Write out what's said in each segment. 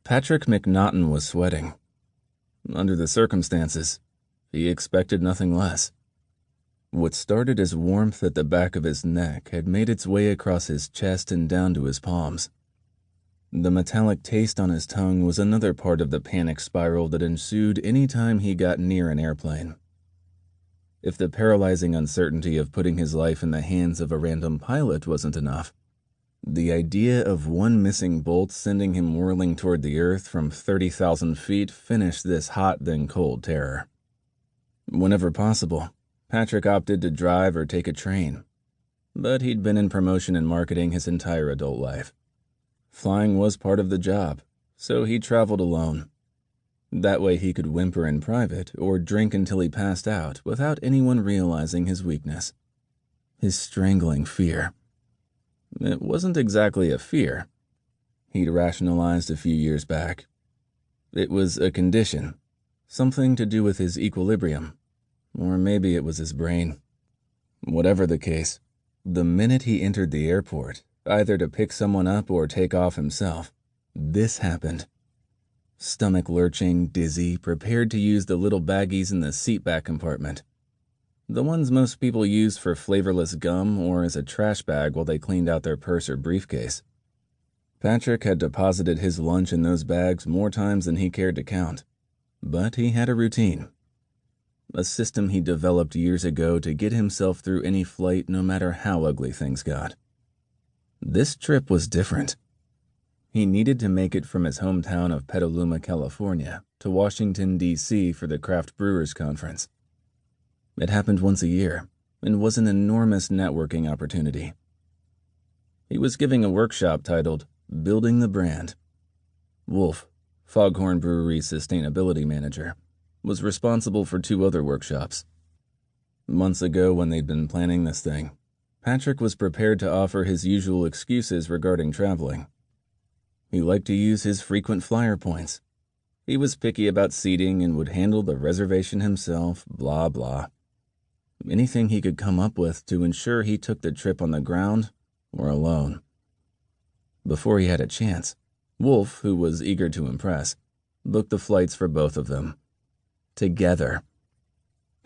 Patrick McNaughton was sweating. Under the circumstances, he expected nothing less. What started as warmth at the back of his neck had made its way across his chest and down to his palms. The metallic taste on his tongue was another part of the panic spiral that ensued any time he got near an airplane. If the paralyzing uncertainty of putting his life in the hands of a random pilot wasn't enough, the idea of one missing bolt sending him whirling toward the earth from 30,000 feet finished this hot then cold terror. Whenever possible, Patrick opted to drive or take a train, but he'd been in promotion and marketing his entire adult life. Flying was part of the job, so he traveled alone. That way he could whimper in private or drink until he passed out without anyone realizing his weakness. His strangling fear. It wasn't exactly a fear. He'd rationalized a few years back. It was a condition, something to do with his equilibrium, or maybe it was his brain. Whatever the case, the minute he entered the airport, either to pick someone up or take off himself, this happened. Stomach lurching, dizzy, prepared to use the little baggies in the seatback compartment. The ones most people used for flavorless gum or as a trash bag while they cleaned out their purse or briefcase. Patrick had deposited his lunch in those bags more times than he cared to count, but he had a routine. A system he developed years ago to get himself through any flight no matter how ugly things got. This trip was different. He needed to make it from his hometown of Petaluma, California, to Washington, D.C. for the Craft Brewers Conference. It happened once a year and was an enormous networking opportunity. He was giving a workshop titled Building the Brand. Wolf, Foghorn Brewery's sustainability manager, was responsible for 2 other workshops. Months ago, when they'd been planning this thing, Patrick was prepared to offer his usual excuses regarding traveling. He liked to use his frequent flyer points. He was picky about seating and would handle the reservation himself, blah, blah. Anything he could come up with to ensure he took the trip on the ground or alone. Before he had a chance, Wolf, who was eager to impress, booked the flights for both of them. Together.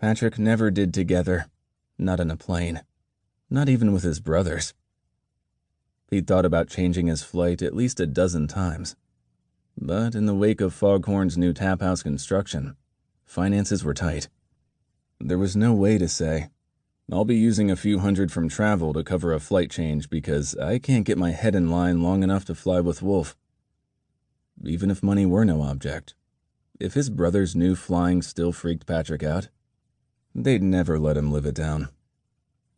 Patrick never did together, not in a plane, not even with his brothers. He'd thought about changing his flight at least a dozen times. But in the wake of Foghorn's new tap house construction, finances were tight. There was no way to say, I'll be using a few hundred from travel to cover a flight change because I can't get my head in line long enough to fly with Wolf. Even if money were no object, if his brothers knew flying still freaked Patrick out, they'd never let him live it down.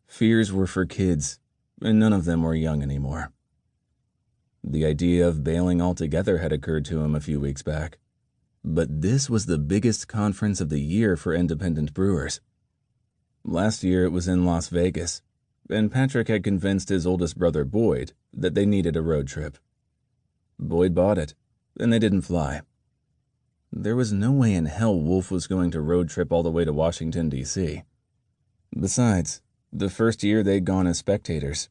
Fears were for kids, and none of them were young anymore. The idea of bailing altogether had occurred to him a few weeks back. But this was the biggest conference of the year for independent brewers. Last year it was in Las Vegas, and Patrick had convinced his oldest brother Boyd that they needed a road trip. Boyd bought it, and they didn't fly. There was no way in hell Wolf was going to road trip all the way to Washington, D.C. Besides, the first year they'd gone as spectators.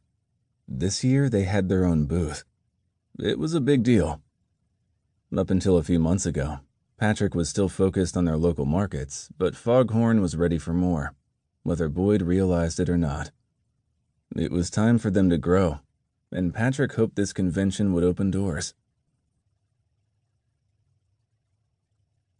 This year they had their own booth. It was a big deal. Up until a few months ago, Patrick was still focused on their local markets, but Foghorn was ready for more, whether Boyd realized it or not. It was time for them to grow, and Patrick hoped this convention would open doors.